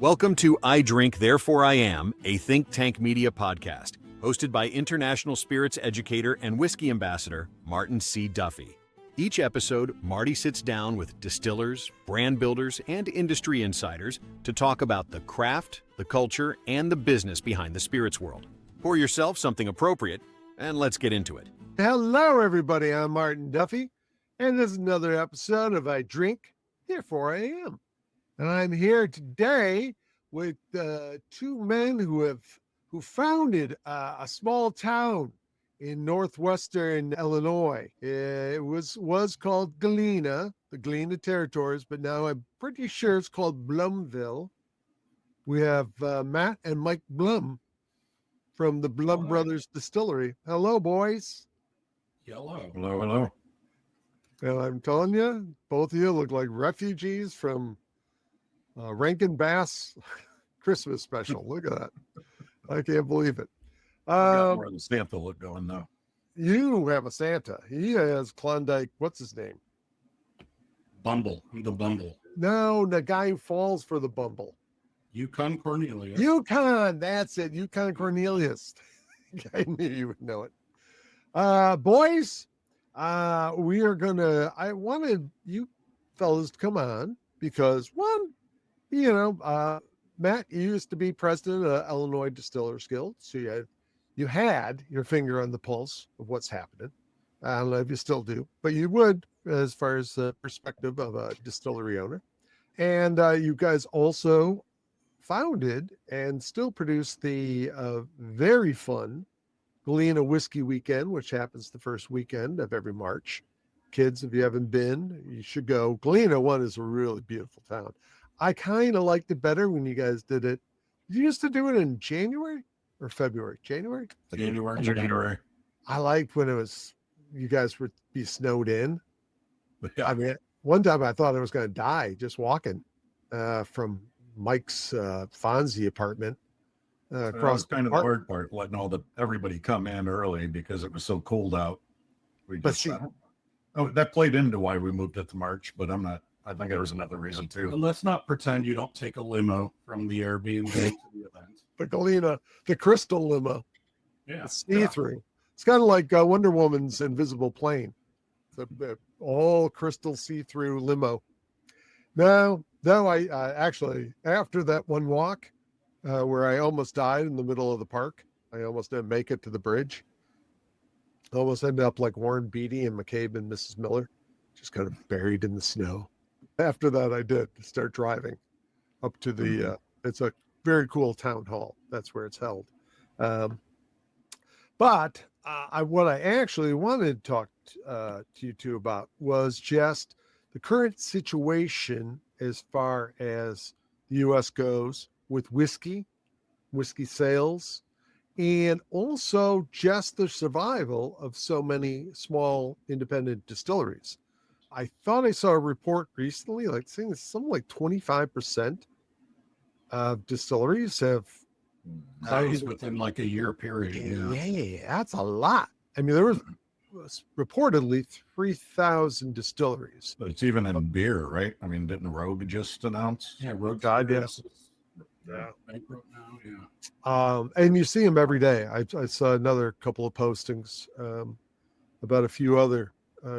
Welcome to I Drink, Therefore I Am, a think tank media podcast, hosted by international spirits educator and whiskey ambassador, Martin C. Duffy. Each episode, Marty sits down with distillers, brand builders, and industry insiders to talk about the craft, the culture, and the business behind the spirits world. Pour yourself something appropriate, and let's get into it. Hello, everybody. I'm Martin Duffy, and this is another episode of I Drink, Therefore I Am. And I'm here today with two men who founded a small town in northwestern Illinois. It was called Galena, the Galena Territories, but now I'm pretty sure it's called Blumville. We have Matt and Mike Blaum from the Blaum Brothers Distillery. Hello, boys. Hello. Hello. And I'm telling you, both of you look like refugees from Rankin Bass Christmas special. Look at that. I can't believe it. Got more of the Santa look going though. You have a Santa. He has Klondike. What's his name? Bumble. The Bumble. No, the guy who falls for the Bumble. Yukon Cornelius. Yukon. That's it. Yukon Cornelius. I knew you would know it. Boys, we are gonna. I wanted you fellas to come on because one, Matt, you used to be president of Illinois Distillers Guild, so you had your finger on the pulse of what's happening. I don't know if you still do, but you would, as far as the perspective of a distillery owner. And you guys also founded and still produce the very fun Galena Whiskey Weekend, which happens the first weekend of every March. Kids, if you haven't been, you should go. Galena one is a really beautiful town. I kind of liked it better when you guys did it. You used to do it in January or February? January. I liked when it was, you guys would be snowed in. Yeah. I mean, one time I thought I was going to die just walking from Mike's Fonzie apartment across. Kind of the hard part, letting everybody come in early because it was so cold out. That played into why we moved it to March, but I think there was another reason too. And let's not pretend you don't take a limo from the Airbnb to the event. The Galena, the crystal limo. Yeah. See-through. Yeah. It's kind of like Wonder Woman's invisible plane. It's a all crystal see-through limo. No, I actually, after that one walk where I almost died in the middle of the park, I almost didn't make it to the bridge. I almost ended up like Warren Beatty and McCabe and Mrs. Miller, just kind of buried in the snow. After that, I did start driving up to the, it's a very cool town hall. That's where it's held. But what I actually wanted to talk to you two about was just the current situation as far as the U.S. goes with whiskey sales, and also just the survival of so many small independent distilleries. I thought I saw a report recently, saying something like 25% of distilleries have. That was within like a year period. Yeah, that's a lot. I mean, there was reportedly 3,000 distilleries. But it's even in beer, right? I mean, didn't Rogue just announce? Yeah, Rogue died. Yeah. Bankrupt now. Yeah. And you see them every day. I saw another couple of postings about a few other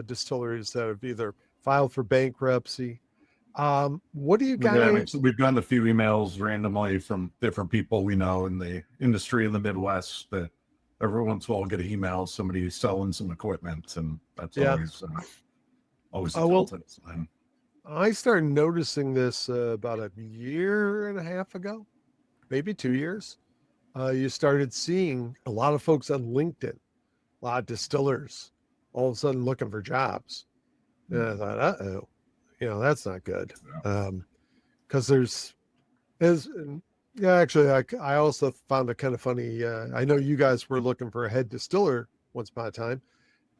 distilleries that have either filed for bankruptcy. What do you guys? Yeah, I mean, so we've gotten a few emails randomly from different people we know in the industry in the Midwest that every once in a while get an email, somebody selling some equipment, and that's always a telltale sign. I started noticing this about a year and a half ago, maybe 2 years. You started seeing a lot of folks on LinkedIn, a lot of distillers, all of a sudden looking for jobs. And I thought, that's not good. Because I also found it kind of funny. I know you guys were looking for a head distiller once upon a time,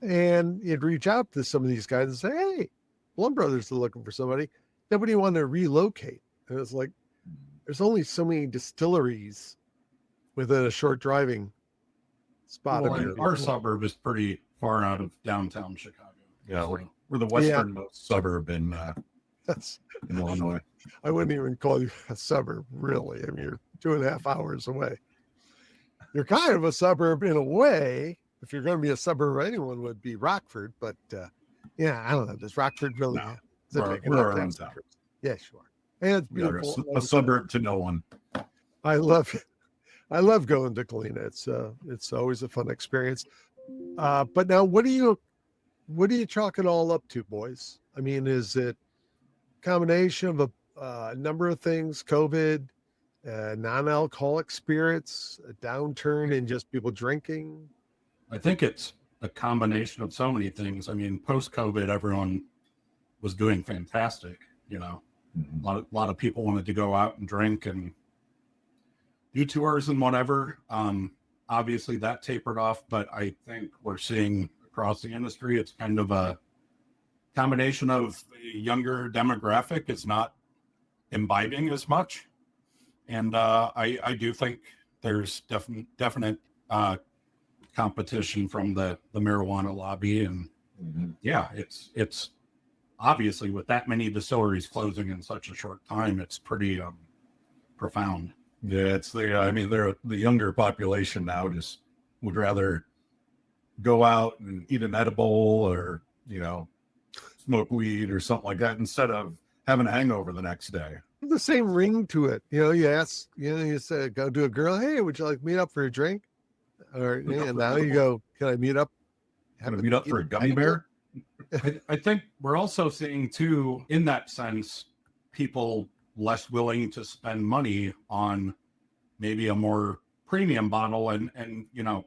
and you'd reach out to some of these guys and say, hey, Blaum Brothers are looking for somebody. Nobody wanted to relocate. And it's like, there's only so many distilleries within a short driving spot. Well, our suburb is pretty far out of downtown Chicago. Yeah, we're the westernmost suburb in Illinois. I wouldn't even call you a suburb, really. I mean, you're 2.5 hours away. You're kind of a suburb in a way. If you're going to be a suburb, anyone would be Rockford. But yeah, I don't know. Does Rockford really? No, Is it big enough we're to our have own town. suburbs? Yeah, sure. And it's We are beautiful. a suburb to no one. I love going to Galena. It's always a fun experience. But now, what do you chalk it all up to, boys? I mean, is it a combination of a number of things? COVID, non-alcoholic spirits, a downturn in just people drinking? I think it's a combination of so many things. I mean, post-COVID, everyone was doing fantastic. You know, a lot of people wanted to go out and drink and do tours and whatever. Obviously, that tapered off, but I think we're seeing across the industry, it's kind of a combination of a younger demographic is not imbibing as much. And I do think there's definite competition from the marijuana lobby. And yeah, it's obviously with that many distilleries closing in such a short time, it's pretty profound. Yeah, they're the younger population now just would rather go out and eat an edible or, smoke weed or something like that instead of having a hangover the next day. The same ring to it. You ask, you say, go to a girl, hey, would you like to meet up for a drink? Or now you go, can I meet up? Can I meet up for a gummy bear? I think we're also seeing too, in that sense, people less willing to spend money on maybe a more premium bottle. And when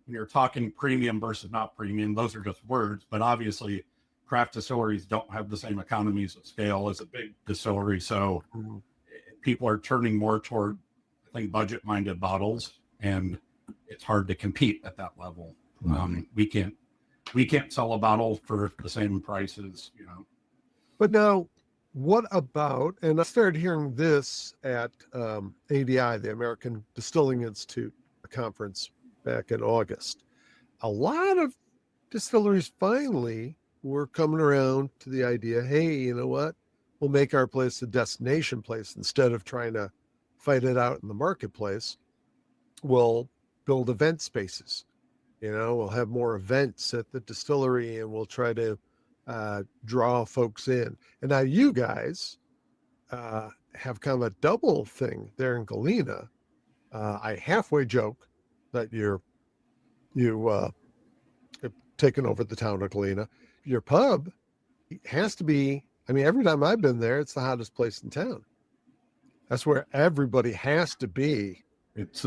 you're talking premium versus not premium, those are just words, but obviously craft distilleries don't have the same economies of scale as a big distillery. So people are turning more toward, I think, budget-minded bottles, and it's hard to compete at that level. We can't sell a bottle for the same prices, But now, what about, and I started hearing this at ADI, the American Distilling Institute, a conference back in August. A lot of distilleries finally were coming around to the idea, hey, you know what? We'll make our place a destination place instead of trying to fight it out in the marketplace. We'll build event spaces. We'll have more events at the distillery, and we'll try to draw folks in. And now you guys have kind of a double thing there in Galena. I halfway joke that you've taken over the town of Galena. Your pub has to be, every time I've been there, it's the hottest place in town. That's where everybody has to be. It's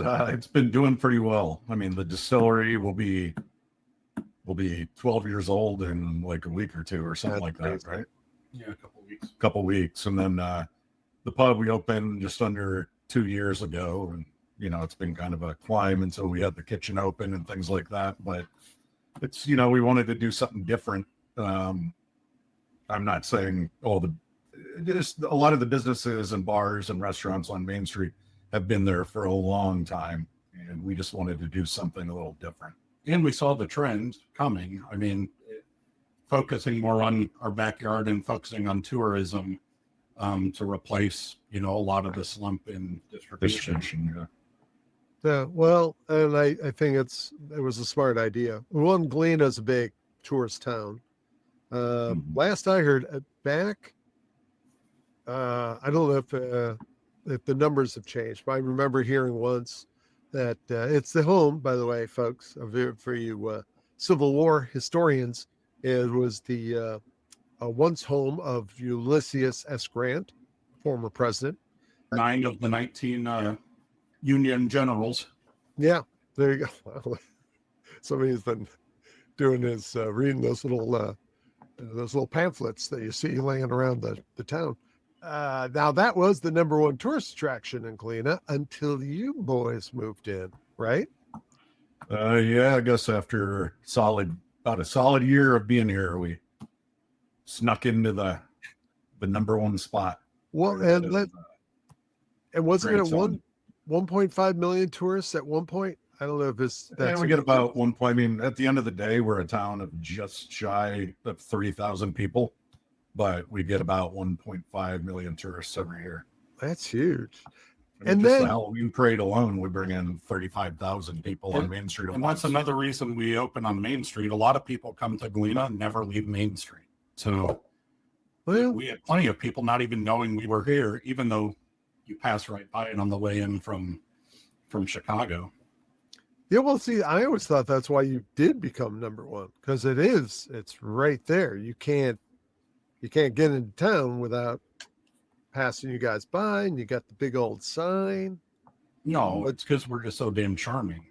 been doing pretty well. The distillery will be 12 years old in like a week or two or something like that, right? Yeah, a couple weeks. And then the pub we opened just under 2 years ago, and it's been kind of a climb until we had the kitchen open and things like that. But it's we wanted to do something different. I'm not saying just a lot of the businesses and bars and restaurants on Main Street have been there for a long time, and we just wanted to do something a little different. And we saw the trend coming. Focusing more on our backyard and focusing on tourism to replace, a lot of the slump in distribution. Yeah, well, and I think it was a smart idea. One, Galena is a big tourist town. Last I heard, back, I don't know if the numbers have changed, but I remember hearing once that it's the home, by the way, folks, for you Civil War historians. It was the once home of Ulysses S. Grant, former president. 9 of the 19 Union generals. Yeah, there you go. Well, somebody's been doing his reading those little pamphlets that you see laying around the town. Now that was the number one tourist attraction in Galena until you boys moved in, right? Yeah, I guess after about a solid year of being here, we snuck into the number one spot. Well, and wasn't it 1.5 million tourists at one point? I don't know if that's. Yeah, we get about 1 point. At the end of the day, we're a town of just shy of 3,000 people. but we get about 1.5 million tourists every year. That's huge. I mean, And just then the Halloween parade alone, we bring in 35,000 people on Main Street. And that's another reason we open on Main Street. A lot of people come to Galena and never leave Main Street. So we had plenty of people not even knowing we were here, even though you pass right by it on the way in from Chicago. Yeah, well, see, I always thought that's why you did become number one, because it's right there. You can't get into town without passing you guys by, and you got the big old sign. No, it's because we're just so damn charming.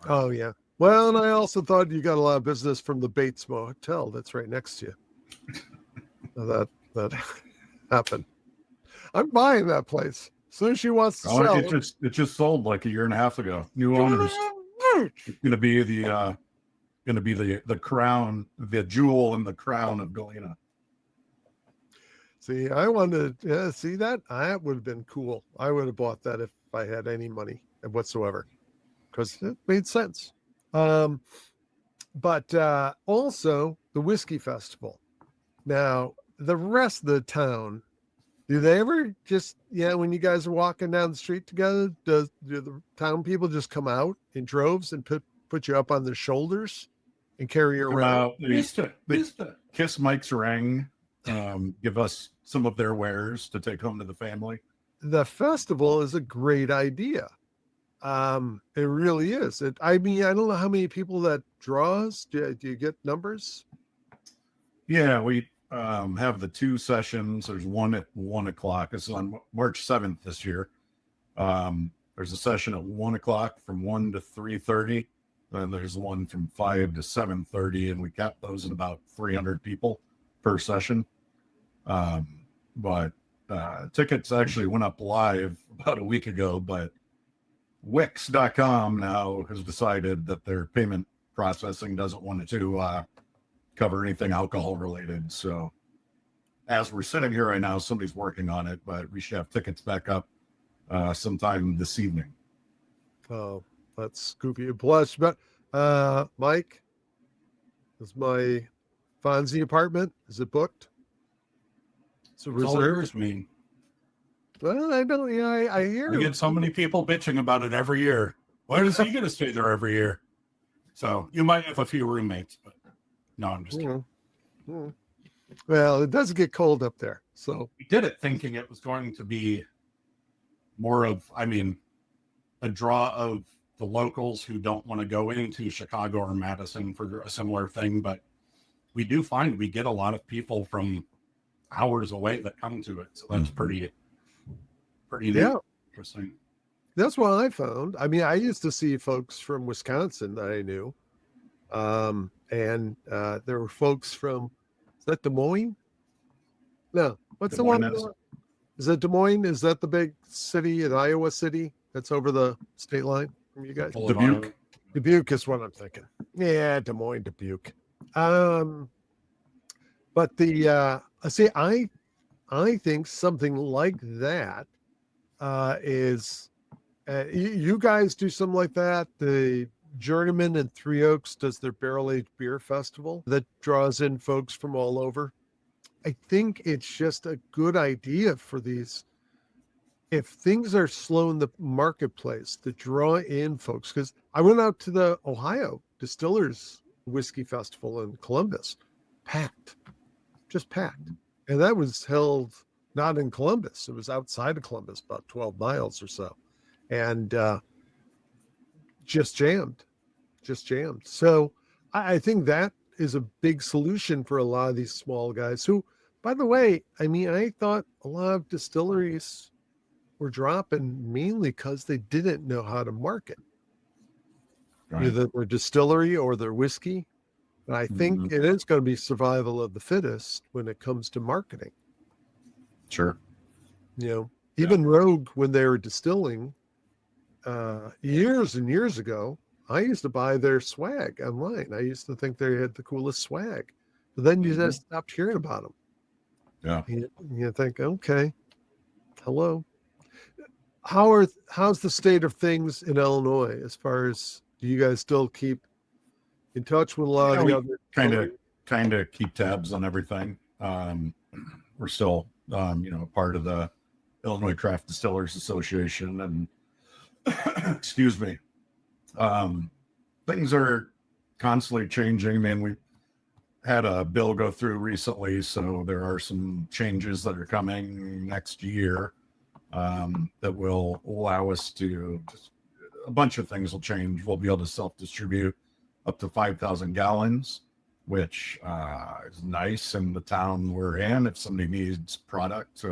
Oh yeah. Well, and I also thought you got a lot of business from the Bates Motel that's right next to you. that happened. I'm buying that place as soon as she wants to sell. It just sold like a year and a half ago. New owners. It's going to be the crown, the jewel in the crown of Galena. See, I wanted to see that. That would have been cool. I would have bought that if I had any money whatsoever, because it made sense. But also the whiskey festival. Now, the rest of the town, do they ever just, when you guys are walking down the street together, do the town people just come out in droves and put you up on their shoulders and carry you around? They kiss Mike's ring, give us some of their wares to take home to the family. The festival is a great idea. It really is. I mean, I don't know how many people that draws. Do you get numbers? Yeah, we have the 2 sessions. There's one at 1:00. It's on March 7th this year. There's a session at 1:00 from 1 to 3:30. And there's one from 5 to 7:30, and we cap those at about 300 people per session. But tickets actually went up live about a week ago, but Wix.com now has decided that their payment processing doesn't want to cover anything alcohol related. So as we're sitting here right now, somebody's working on it, but we should have tickets back up sometime this evening. Oh, that's goofy. Plus, but Mike, is my Fonzie apartment, is it booked? It's a reserve. Me. Well, I don't. I hear. I get so many people bitching about it every year. Why does he get to stay there every year? So you might have a few roommates, but no, I'm just kidding. Well, it doesn't get cold up there, so we did it thinking it was going to be more of, a draw of the locals who don't want to go into Chicago or Madison for a similar thing. But we do find we get a lot of people from hours away that come to it. So that's pretty neat. Interesting. That's what I found. I mean, I used to see folks from Wisconsin that I knew. And there were folks from, is that Des Moines? No, what's the one? Is that Des Moines? Is that the big city in Iowa City that's over the state line from you guys? Dubuque. Dubuque is what I'm thinking. Yeah, Des Moines, Dubuque. But I think something like that is, you guys do something like that. The Journeyman in Three Oaks does their barrel-aged beer festival that draws in folks from all over. I think it's just a good idea for these. If things are slow in the marketplace, to draw in folks, because I went out to the Ohio Distillers Whiskey Festival in Columbus, just packed. And that was held not in Columbus. It was outside of Columbus, about 12 miles or so. And just jammed. So I think that is a big solution for a lot of these small guys who, by the way, I thought a lot of distilleries were dropping mainly because they didn't know how to market. Right. Either their distillery or their whiskey. And I think it is going to be survival of the fittest when it comes to marketing. Sure. Even Rogue, when they were distilling years and years ago, I used to buy their swag online. I used to think they had the coolest swag. But then you just stopped hearing about them. Yeah. You think, okay, hello. How's the state of things in Illinois as far as, do you guys still keep in touch with a lot of the other kind of keep tabs on everything. We're still, part of the Illinois Craft Distillers Association, and excuse me, things are constantly changing. Man, we had a bill go through recently, so there are some changes that are coming next year that will allow us to, a bunch of things will change. We'll be able to self-distribute up to 5,000 gallons, which is nice in the town we're in. If somebody needs product,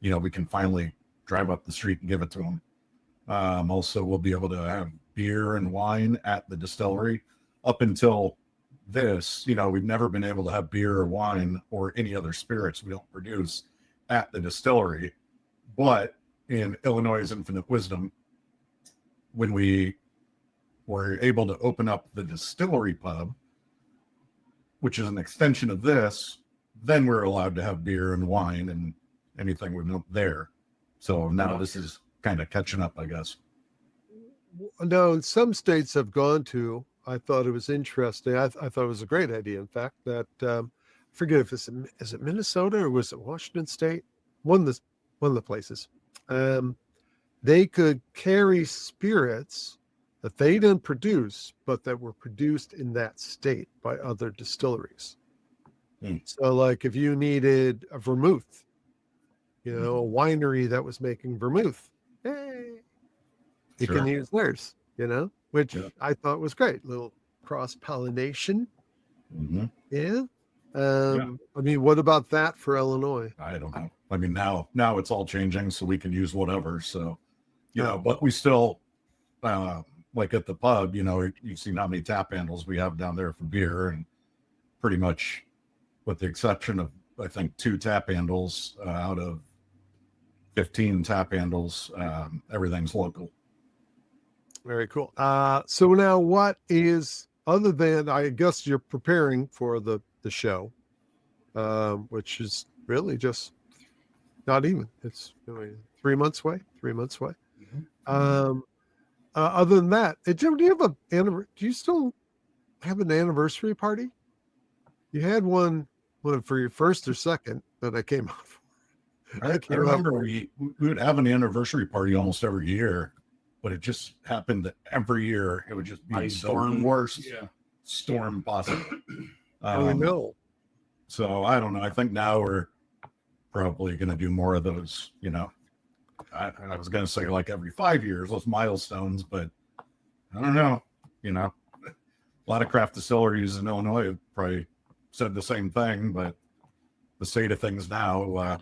we can finally drive up the street and give it to them. Also, we'll be able to have beer and wine at the distillery. Up until this, we've never been able to have beer or wine or any other spirits we don't produce at the distillery. But in Illinois' infinite wisdom, when we were able to open up the distillery pub, which is an extension of this, then we're allowed to have beer and wine and anything we know there. So now this is kind of catching up, I guess. No, some states have gone to. I thought it was interesting. I thought it was a great idea, in fact, that I forget if is it Minnesota or was it Washington State? One of the places. They could carry spirits that they didn't produce, but that were produced in that state by other distilleries. So, like if you needed a vermouth, a winery that was making vermouth, hey, you can use theirs, which I thought was great. Little cross-pollination. Mm-hmm. Yeah. I mean, what about that for Illinois? I don't know. I mean, now it's all changing, so we can use whatever. So, but we still, like at the pub, you've seen how many tap handles we have down there for beer, and pretty much, with the exception of, I think, 2 tap handles out of 15 tap handles, everything's local. Very cool. So now what is, other than, I guess you're preparing for the show, which is really just not even, it's 3 months away. Mm-hmm. Other than that, do you still have an anniversary party? You had one for your first or second that I came up for. I remember we would have an anniversary party almost every year, but it just happened that every year it would just be the worst storm possible. I know. So I don't know. I think now we're probably going to do more of those, I was going to say like every 5 years, those milestones, but I don't know, a lot of craft distilleries in Illinois have probably said the same thing, but the state of things now,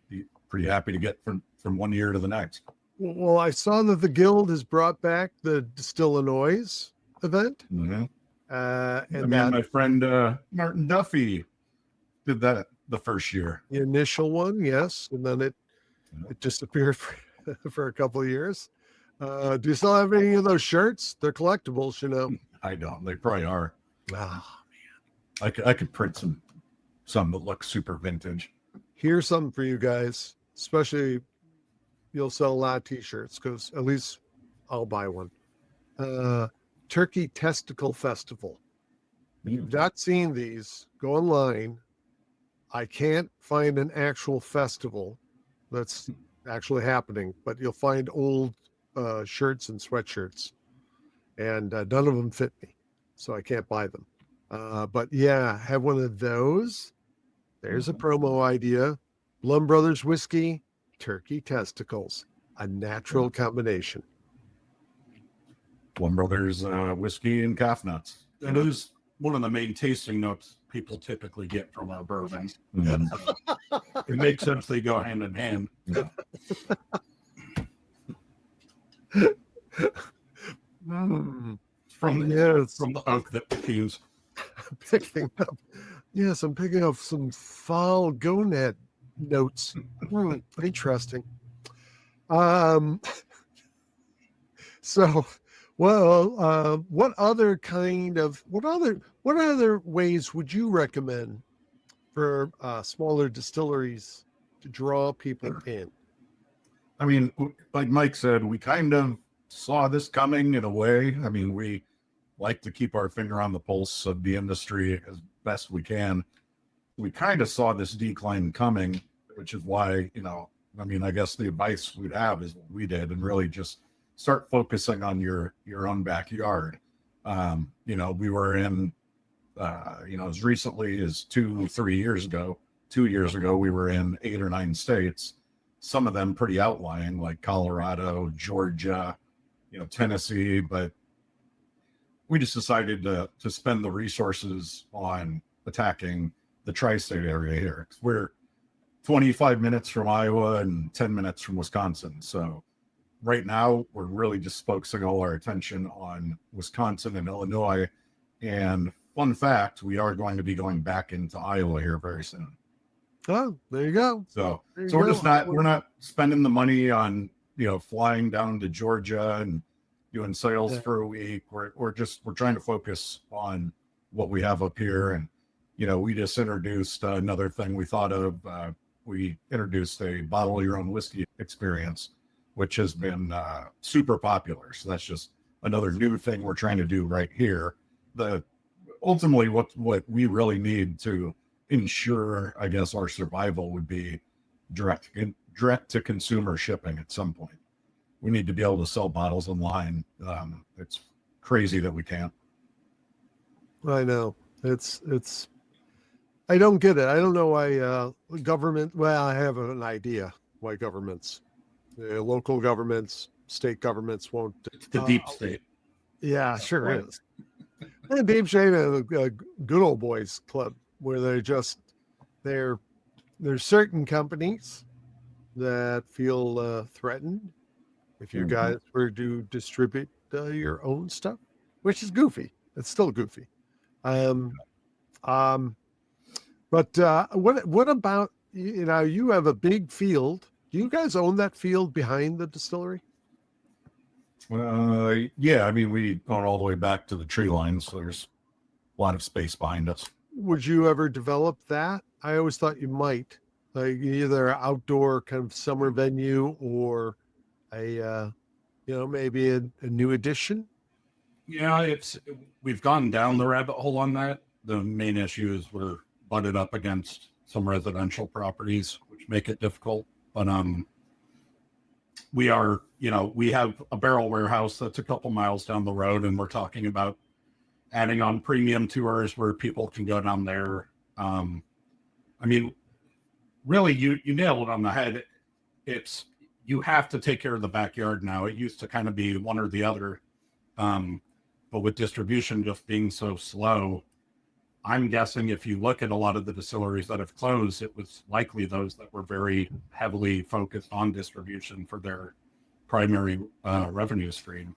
be pretty happy to get from 1 year to the next. Well, I saw that the Guild has brought back the Distillinois event. Mm-hmm. And my friend Martin Duffy did that the first year. The initial one, yes, and then it disappeared for a couple of years. Do you still have any of those shirts? They're collectibles, I don't. They probably are. Oh man, I could print some that look super vintage. Here's something for you guys, especially you'll sell a lot of t-shirts, because at least I'll buy one. Turkey Testicle Festival. If you've not seen these, go online. I can't find an actual festival that's actually happening, but you'll find old shirts and sweatshirts, and none of them fit me, so I can't buy them. But yeah, have one of those. There's a promo idea. Blaum Brothers whiskey, turkey testicles, a natural combination. Blaum Brothers whiskey and calf nuts. That is one of the main tasting notes people typically get from our bourbon. Mm-hmm. It makes sense they go hand in hand. From the oak that we use. Picking up. Yes, I'm picking up some foul gonad notes. Interesting. So, well, what other ways would you recommend for smaller distilleries to draw people in? I mean, like Mike said, we kind of saw this coming in a way. I mean, we like to keep our finger on the pulse of the industry as best we can. we kind of saw this decline coming, which is why, I mean, I guess the advice we'd have is what we did, and really just start focusing on your own backyard. We were in, as recently as 2 years ago, we were in 8 or 9 states, some of them pretty outlying, like Colorado, Georgia, Tennessee, but we just decided to spend the resources on attacking the tri-state area here. We're 25 minutes from Iowa and 10 minutes from Wisconsin. So right now we're really just focusing all our attention on Wisconsin and Illinois. And fun fact, we are going to be going back into Iowa here very soon. Oh, there you go. So we're not spending the money on, flying down to Georgia and doing sales for a week. We're trying to focus on what we have up here. And, we just introduced another thing we thought of. We introduced a bottle your own whiskey experience, which has been super popular. So that's just another new thing we're trying to do right here. Ultimately what we really need to ensure, I guess, our survival would be direct to consumer shipping at some point. We need to be able to sell bottles online. It's crazy that we can't. I know. It's I don't get it. I don't know why government, well, I have an idea why governments, local governments, state governments won't. It's the deep state. Yeah, sure is. And Deep State, a good old boys club where there's certain companies that feel threatened if you guys were to distribute your own stuff, which is goofy. It's still goofy. But what about, you have a big field. Do you guys own that field behind the distillery? Yeah, I mean, we own all the way back to the tree line, so there's a lot of space behind us. Would you ever develop that? I always thought you might, like either an outdoor kind of summer venue or maybe a new addition. Yeah, we've gone down the rabbit hole on that. The main issue is we're butted up against some residential properties, which make it difficult. But we have a barrel warehouse that's a couple miles down the road, and we're talking about adding on premium tours where people can go down there. I mean, really, you nailed it on the head. You have to take care of the backyard now. It used to kind of be one or the other. But with distribution just being so slow, I'm guessing if you look at a lot of the distilleries that have closed, it was likely those that were very heavily focused on distribution for their primary revenue stream.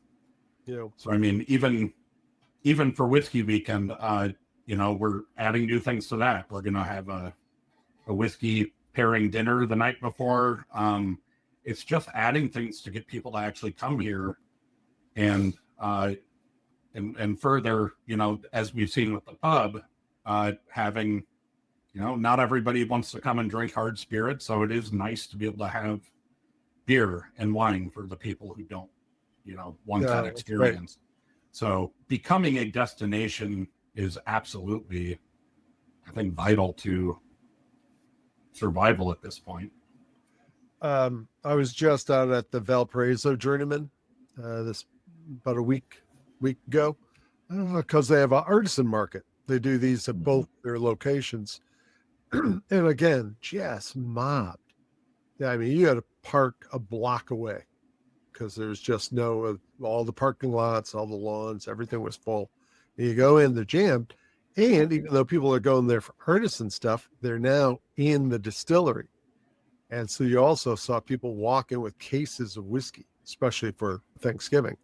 Yeah. So, I mean, even for Whiskey Weekend, we're adding new things to that. We're going to have a whiskey pairing dinner the night before. It's just adding things to get people to actually come here. And further, as we've seen with the pub, having, not everybody wants to come and drink hard spirits. So it is nice to be able to have beer and wine for the people who don't, want that experience. Right. So becoming a destination is absolutely, I think, vital to survival at this point. I was just out at the Valparaiso Journeyman about a week ago, because they have an artisan market. They do these at both their locations. And again, just mobbed. Yeah, I mean, you got to park a block away because there's just all the parking lots, all the lawns, everything was full. And you go in, they're jammed. And even though people are going there for artisan stuff, they're now in the distillery. And so you also saw people walking with cases of whiskey, especially for Thanksgiving.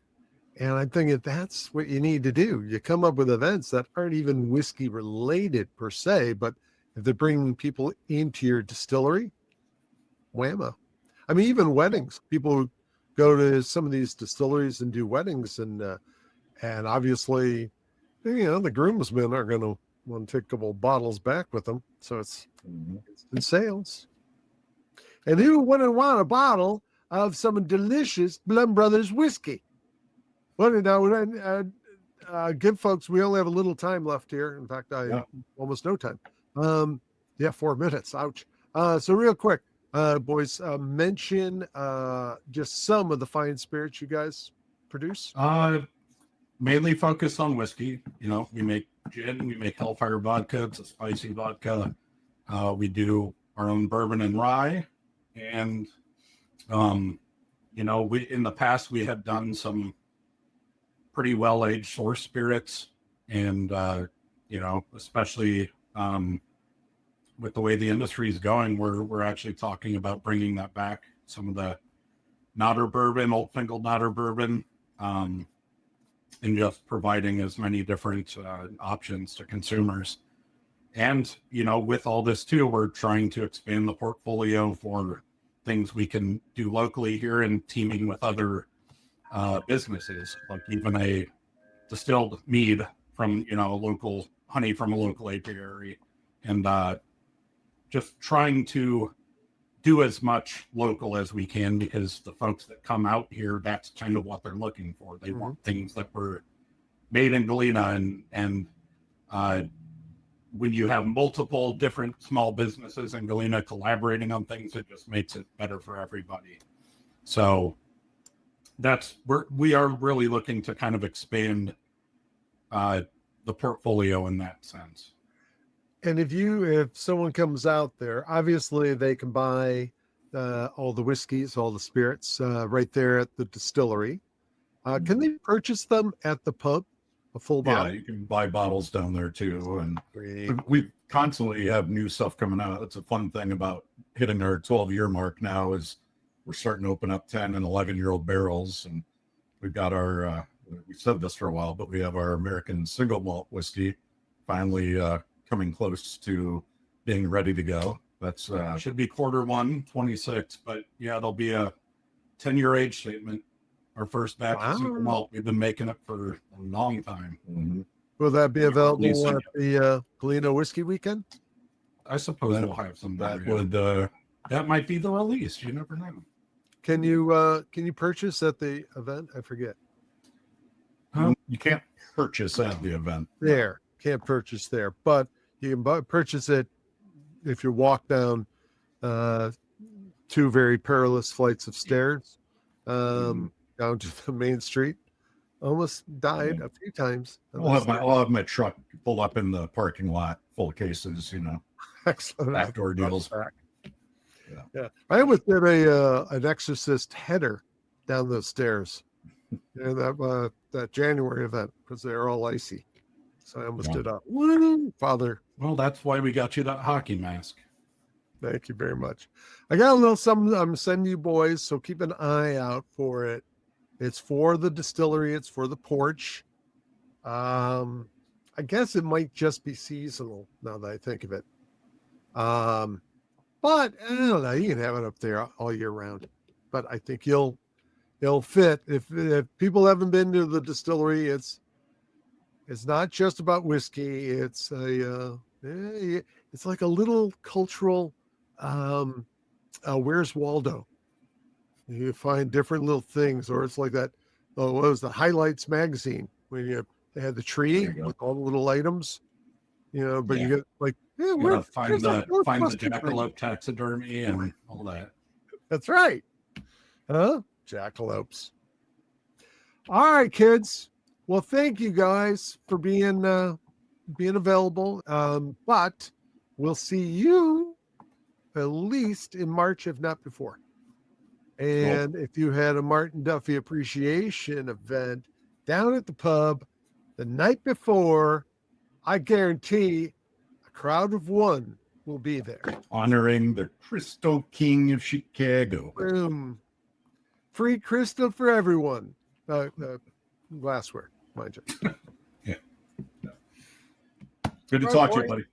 And I'm thinking that's what you need to do. You come up with events that aren't even whiskey related per se, but if they're bringing people into your distillery, whammo. I mean, even weddings, people go to some of these distilleries and do weddings, and obviously, the groomsmen are going to want to take a couple of bottles back with them. So it's in sales. And who wouldn't want a bottle of some delicious Blaum Brothers whiskey? Well, give folks, we only have a little time left here. In fact, almost no time. Yeah, 4 minutes. Ouch. So real quick, boys, mention just some of the fine spirits you guys produce. Mainly focused on whiskey. You know, we make gin, we make Hellfire vodka. It's a spicy vodka. We do our own bourbon and rye. And, you know, in the past, we had done some pretty well-aged source spirits. And, you know, especially with the way the industry is going, we're actually talking about bringing that back. Some of the Nodder bourbon, Old Fingal Nodder bourbon, and just providing as many different options to consumers. And, you know, with all this too, we're trying to expand the portfolio for things we can do locally here and teaming with other businesses, like even a distilled mead from, you know, a local honey from a local apiary, and just trying to do as much local as we can, because the folks that come out here, that's kind of what they're looking for. They want things that were made in Galena, and when you have multiple different small businesses in Galena collaborating on things, it just makes it better for everybody. So we are really looking to kind of expand the portfolio in that sense. And if someone comes out there, obviously they can buy all the whiskeys, all the spirits right there at the distillery. Can they purchase them at the pub, a full bottle? Yeah, you can buy bottles down there too. And we constantly have new stuff coming out. That's a fun thing about hitting our 12-year mark now, is we're starting to open up 10 and 11-year-old barrels. And we've got our, we said this for a while, but we have our American single malt whiskey finally coming close to being ready to go. That's should be Q1 26, but yeah, there'll be a 10-year age statement. Our first batch of single malt. We've been making it for a long time. Mm-hmm. Will that be available at the Galena Whiskey Weekend? I suppose we'll have some. That might be the release. You never know. Can you purchase at the event? I forget. You can't purchase at the event. There, can't purchase there, but you can purchase it if you walk down 2 very perilous flights of stairs down to the main street. Almost died a few times. I'll have my truck pull up in the parking lot full of cases, you know. Excellent. Backdoor deals. Yeah. I almost did an exorcist header down those stairs in that January event, because they're all icy. So I almost did Father. Well, that's why we got you that hockey mask. Thank you very much. I got a little something I'm sending you boys, so keep an eye out for it. It's for the distillery. It's for the porch. I guess it might just be seasonal now that I think of it. But I don't know. You can have it up there all year round. But I think it'll fit. If people haven't been to the distillery, it's not just about whiskey. It's it's like a little cultural Where's Waldo? You find different little things, or it's like that. Oh, what was the Highlights magazine when they had the tree with all the little items, you know? But you get like, find the jackalope taxidermy and all that. That's right, jackalopes. All right, kids. Well, thank you guys for being available. But we'll see you at least in March, if not before. And if you had a Martin Duffy appreciation event down at the pub the night before, I guarantee a crowd of 1 will be there. Honoring the Crystal King of Chicago. Boom. Free crystal for everyone. Glassware, mind you. Yeah. Good to talk to you, buddy.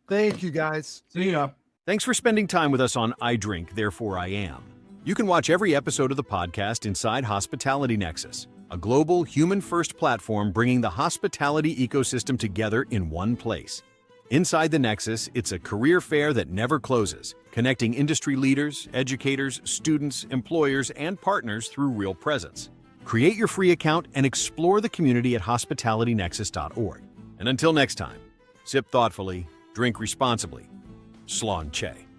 Thank you, guys. See ya. Thanks for spending time with us on I Drink, Therefore I Am. You can watch every episode of the podcast inside Hospitality Nexus, a global human-first platform bringing the hospitality ecosystem together in one place. Inside the Nexus, it's a career fair that never closes, connecting industry leaders, educators, students, employers, and partners through real presence. Create your free account and explore the community at hospitalitynexus.org. And until next time, sip thoughtfully, drink responsibly, Slanche.